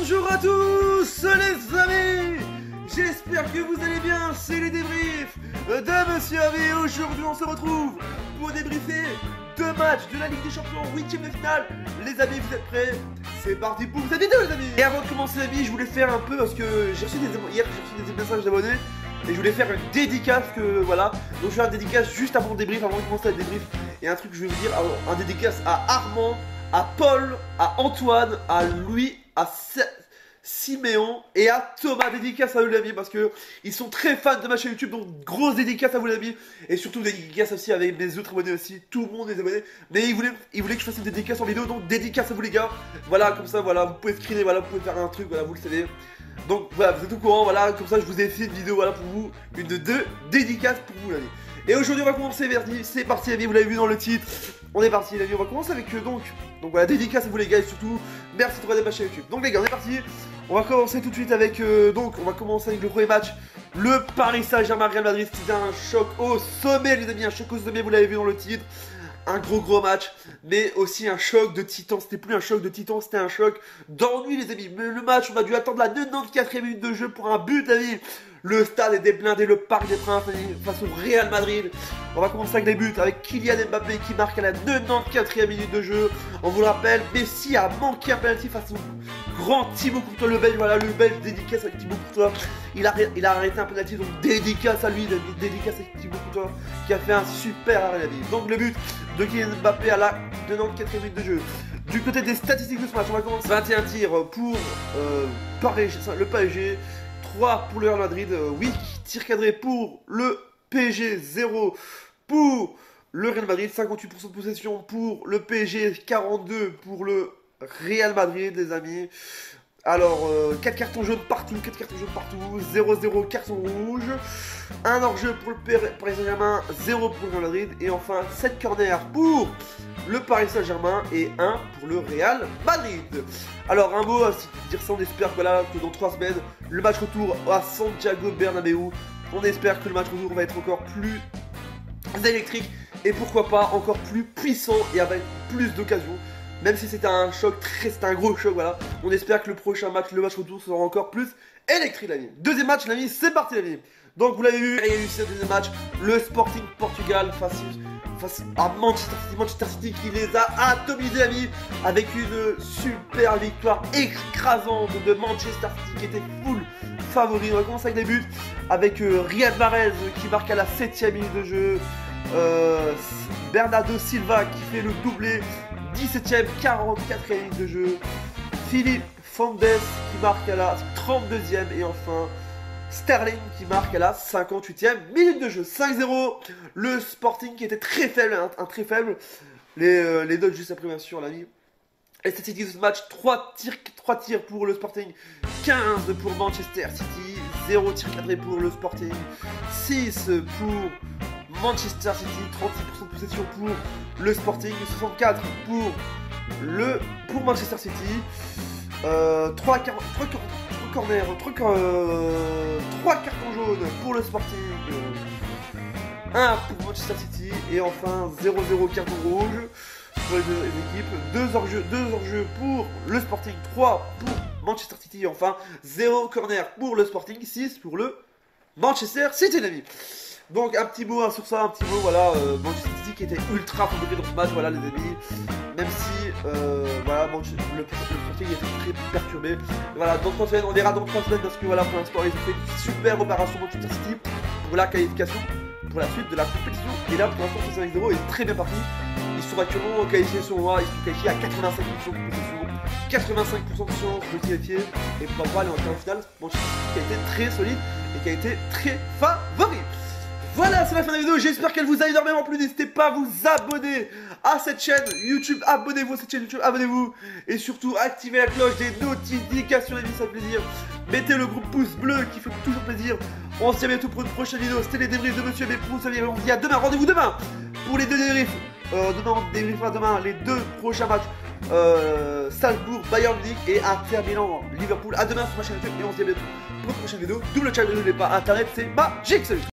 Bonjour à tous les amis. J'espère que vous allez bien, c'est les débriefs de Monsieur Avé. Aujourd'hui on se retrouve pour débriefer deux matchs de la Ligue des Champions, 8ème de finale. Les amis, vous êtes prêts? C'est parti pour cette vidéo les amis. Et avant de commencer les amis, je voulais faire un peu, parce que hier j'ai reçu des messages d'abonnés et je voulais faire une dédicace que voilà. Donc je vais faire une dédicace juste avant le débrief, avant de commencer le débrief. Et un truc que je vais vous dire, un dédicace à Armand, à Paul, à Antoine, à Louis, à Siméon et à Thomas. Dédicace à eux les amis, parce que ils sont très fans de ma chaîne YouTube. Donc grosse dédicace à vous les amis. Et surtout dédicace aussi avec mes autres abonnés aussi. Tout le monde est abonné. Mais ils voulaient que je fasse une dédicace en vidéo. Donc dédicace à vous les gars. Voilà, comme ça voilà, vous pouvez screener, voilà, vous pouvez faire un truc, voilà, vous le savez. Donc voilà, vous êtes au courant, voilà, comme ça je vous ai fait une vidéo, voilà, pour vous, une de deux dédicaces pour vous les amis. Et aujourd'hui on va commencer, c'est parti les amis, vous l'avez vu dans le titre. On est parti les amis, on va commencer avec donc voilà, dédicace à vous les gars, et surtout merci de regarder ma chaîne YouTube. Donc les gars, on est parti. On va commencer tout de suite avec donc on va commencer avec le premier match, le Paris Saint-Germain Real Madrid. C'était un choc au sommet les amis, un choc au sommet, vous l'avez vu dans le titre. Un gros match, mais aussi un choc de titan. C'était plus un choc de titan, c'était un choc d'ennui les amis. Mais le match, on a dû attendre la 94e minute de jeu pour un but les amis. Le stade était blindé, le Parc des Princes face au Real Madrid. On va commencer avec les buts, avec Kylian Mbappé qui marque à la 94e minute de jeu. On vous le rappelle, Messi a manqué un penalty face au grand Thibaut Courtois, le Belge. Voilà, le Belge, dédicace avec Thibaut Courtois. Il a arrêté un penalty, donc dédicace à lui, dédicace avec Thibaut Courtois qui a fait un super arrêt la vie. Donc le but de Kylian Mbappé à la 94e minute de jeu. Du côté des statistiques de ce match, on va commencer 21 tirs pour le PSG, 3 pour le Real Madrid, 8 tirs cadrés pour le PSG, 0 pour le Real Madrid, 58% de possession pour le PSG, 42 pour le Real Madrid les amis. Alors 4 cartons jaunes partout, 0-0 carton rouge, 1 hors-jeu pour le Paris Saint-Germain, 0 pour le Real Madrid, et enfin 7 corners pour le Paris Saint-Germain et 1 pour le Real Madrid. Alors un mot à dire ça, on espère voilà, que dans 3 semaines, le match retour à Santiago Bernabéu, on espère que le match retour va être encore plus électrique et pourquoi pas encore plus puissant et avec plus d'occasions. Même si c'était un choc, c'était un gros choc, voilà. On espère que le prochain match, le match retour, sera encore plus électrique, l'ami. Deuxième match, l'ami, c'est parti, l'ami. Donc, vous l'avez vu, il y a eu ce deuxième match, le Sporting Portugal face à Manchester City qui les a atomisés, l'ami, avec une super victoire écrasante de Manchester City qui était full favori. On va commencer avec les buts, avec Riyad Mahrez qui marque à la 7e minute de jeu, Bernardo Silva qui fait le doublé, 17e, 44e minute de jeu. Philippe Fondes qui marque à la 32e. Et enfin, Sterling qui marque à la 58e minute de jeu. 5-0. Le Sporting qui était très faible, un très faible. Les notes juste après bien sûr l'ami. Et statistiques de ce match, 3 tirs pour le Sporting, 15 pour Manchester City, 0 tir cadré pour le Sporting, 6 pour Manchester City, 36% de possession pour le Sporting, 64 pour Manchester City, 3 corners, 3 cartons jaunes pour le Sporting, 1 pour Manchester City et enfin 0-0 carton rouge pour les deux équipes, 2 hors-jeu pour le Sporting, 3 pour Manchester City et enfin 0 corner pour le Sporting, 6 pour le Manchester City les amis. Donc un petit mot sur ça, un petit mot voilà, Manchester City qui était ultra favori dans ce match, voilà les amis, même si voilà, le Sporting était très perturbé. Voilà, dans 3 semaines, on verra dans 3 semaines parce que voilà, pour l'instant ils ont fait une super opération Manchester City pour la qualification, pour la suite de la compétition. Et là pour l'instant ce 5-0 est très bien parti. Ils sont actuellement qualifiés sur moi, ils sont qualifiés à 85% de possession, 85% de chance de qualifier. Et pour pas aller en quart de finale, Manchester City qui a été très solide et qui a été très favori. Voilà, c'est la fin de la vidéo, j'espère qu'elle vous a énormément plu. N'hésitez pas à vous abonner à cette chaîne YouTube, abonnez-vous à cette chaîne YouTube, abonnez-vous. Et surtout, activez la cloche des notifications, les amis, ça fait plaisir. Mettez le groupe pouce bleu qui fait toujours plaisir. On se dit à bientôt pour une prochaine vidéo. C'était les débriefs de Monsieur Avé. On se dit à demain, rendez-vous demain pour les deux débriefs. Demain, on débriefera demain les 2 prochains matchs. Salzbourg, Bayern Munich et Inter Milan, Liverpool. À demain sur ma chaîne YouTube et on se dit à bientôt pour une prochaine vidéo. Double chat, n'oubliez pas, Internet c'est magique, salut.